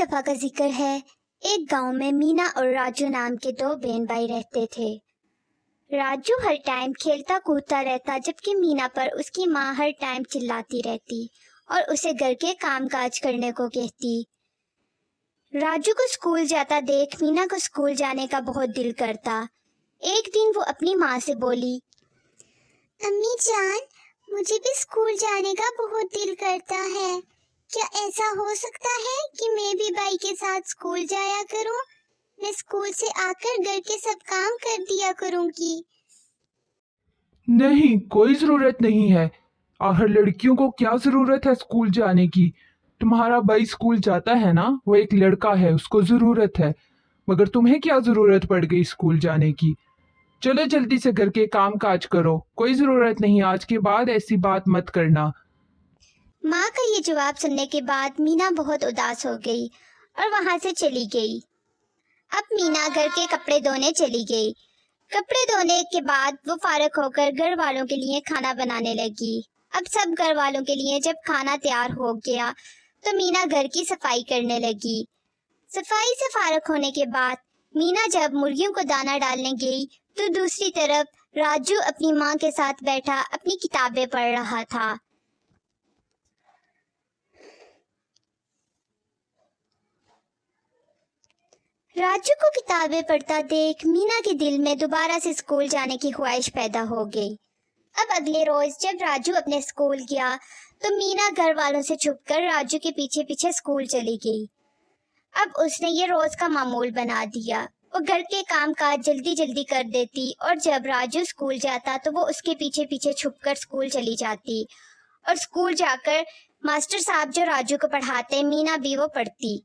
دفعہ کا ذکر ہے، ایک گاؤں میں مینا اور راجو نام کے دو بہن بھائی رہتے تھے۔ راجو ہر ٹائم کھیلتا کودتا رہتا، جبکہ مینا پر اس کی ماں ہر ٹائم چلاتی رہتی اور اسے گھر کے کام کاج کرنے کو کہتی۔ راجو کو اسکول جاتا دیکھ مینا کو اسکول جانے کا بہت دل کرتا۔ ایک دن وہ اپنی ماں سے بولی، امی جان، مجھے بھی اسکول جانے کا بہت دل کرتا ہے۔ کیا ایسا ہو سکتا ہے کہ میں بھی بھائی کے ساتھ اسکول جایا کروں؟ میں اسکول سے آ کر گھر کے سب کام کر دیا کروں گی۔ نہیں، کوئی ضرورت نہیں ہے۔ آخر لڑکیوں کو کیا ضرورت ہے اسکول جانے کی؟ تمہارا بھائی اسکول جاتا ہے نا، وہ ایک لڑکا ہے، اس کو ضرورت ہے، مگر تمہیں کیا ضرورت پڑ گئی اسکول جانے کی؟ چلو جلدی سے گھر کے کام کاج کرو، کوئی ضرورت نہیں، آج کے بعد ایسی بات مت کرنا۔ ماں کا یہ جواب سننے کے بعد مینا بہت اداس ہو گئی اور وہاں سے چلی گئی۔ اب مینا گھر کے کپڑے دھونے چلی گئی۔ کپڑے دھونے کے بعد وہ فارغ ہو کر گھر والوں کے لیے کھانا بنانے لگی۔ اب سب گھر والوں کے لیے جب کھانا تیار ہو گیا تو مینا گھر کی صفائی کرنے لگی۔ صفائی سے فارغ ہونے کے بعد مینا جب مرغیوں کو دانہ ڈالنے گئی تو دوسری طرف راجو اپنی ماں کے ساتھ بیٹھا اپنی کتابیں پڑھ رہا تھا۔ راجو کو کتابیں پڑھتا دیکھ مینا کے دل میں دوبارہ سے اسکول جانے کی خواہش پیدا ہو گئی۔ اب اگلے روز جب راجو اپنے اسکول گیا تو مینا گھر والوں سے چھپ کر راجو کے پیچھے پیچھے اسکول چلی گئی۔ اب اس نے یہ روز کا معمول بنا دیا۔ وہ گھر کے کام کاج جلدی جلدی کر دیتی اور جب راجو اسکول جاتا تو وہ اس کے پیچھے پیچھے چھپ کر اسکول چلی جاتی اور اسکول جا کر ماسٹر صاحب جو راجو کو پڑھاتے مینا بھی وہ پڑھتی۔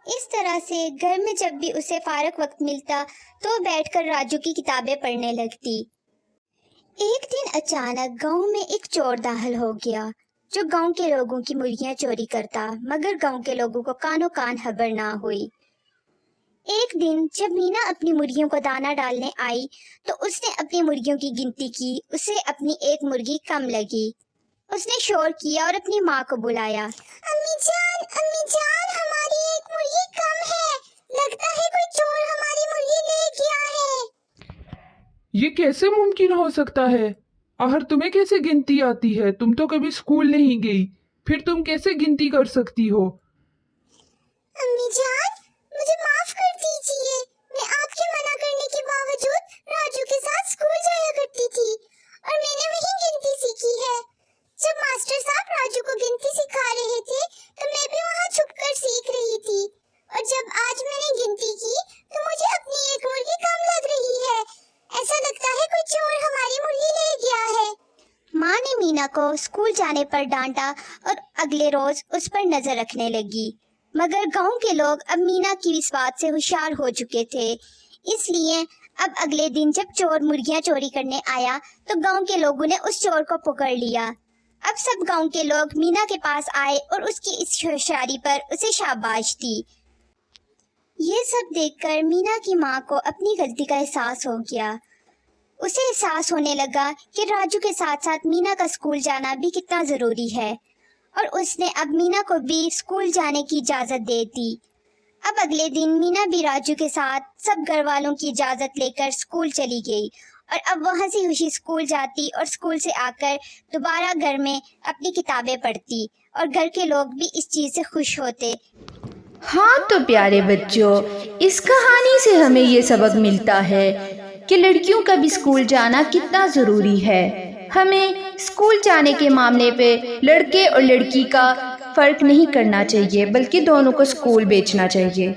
اس طرح سے گھر میں جب بھی اسے فارغ وقت ملتا تو وہ بیٹھ کر راجو کی کتابیں پڑھنے لگتی۔ ایک دن اچانک گاؤں میں ایک چور داخل ہو گیا جو گاؤں کے لوگوں کی مرغیاں چوری کرتا، مگر گاؤں کے لوگوں کو کانوں کان خبر نہ ہوئی۔ ایک دن جب مینا اپنی مرغیوں کو دانہ ڈالنے آئی تو اس نے اپنی مرغیوں کی گنتی کی، اسے اپنی ایک مرغی کم لگی۔ اس نے شور کیا اور اپنی ماں کو بلایا، امی جان، ہماری ایک مرغی کم ہے، لگتا ہے کوئی چور ہماری مرغی لے گیا ہے۔ یہ کیسے ممکن ہو سکتا ہے؟ آخر تمہیں کیسے گنتی آتی ہے؟ تم تو کبھی اسکول نہیں گئی، پھر تم کیسے گنتی کر سکتی ہو؟ امی جان، مجھے معاف کر دیجئے، میں آپ کے منع کرنے کے باوجود راجو کے ساتھ اسکول جایا کرتی تھی اور میں نے وہیں گنتی سیکھی ہے۔ جب ماسٹر صاحب راجو کو گنتی سکھا رہے تھے تو میں بھی وہاں چھپ کر سیکھ رہی تھی، اور جب آج میں نے گنتی کی تو مجھے اپنی ایک مرغی کم لگ رہی ہے۔ ایسا لگتا ہے کوئی چور ہماری مرغی لے گیا ہے۔ ماں نے مینا کو اسکول جانے پر ڈانٹا اور اگلے روز اس پر نظر رکھنے لگی، مگر گاؤں کے لوگ اب مینا کی اس بات سے ہوشیار ہو چکے تھے، اس لیے اب اگلے دن جب چور مرغیاں چوری کرنے آیا تو گاؤں کے لوگوں نے اس چور کو پکڑ لیا۔ اب سب گاؤں کے لوگ مینا کے پاس آئے اور اس کی اس ہوشیاری پر اسے شاباش دی۔ یہ سب دیکھ کر مینا کی ماں کو اپنی غلطی کا احساس ہو گیا۔ اسے احساس ہونے لگا کہ راجو کے ساتھ ساتھ مینا کا اسکول جانا بھی کتنا ضروری ہے، اور اس نے اب مینا کو بھی اسکول جانے کی اجازت دے دی۔ اب اگلے دن مینا بھی راجو کے ساتھ سب گھر والوں کی اجازت لے کر اسکول چلی گئی، اور اب وہ ہنسی خوشی اسکول جاتی اور اسکول سے آ کر دوبارہ گھر میں اپنی کتابیں پڑھتی، اور گھر کے لوگ بھی اس چیز سے خوش ہوتے۔ ہاں تو پیارے بچوں، اس کہانی سے ہمیں یہ سبق ملتا ہے کہ لڑکیوں کا بھی اسکول جانا کتنا ضروری ہے۔ ہمیں اسکول جانے کے معاملے پہ لڑکے اور لڑکی کا فرق نہیں کرنا چاہیے، بلکہ دونوں کو اسکول بھیجنا چاہیے۔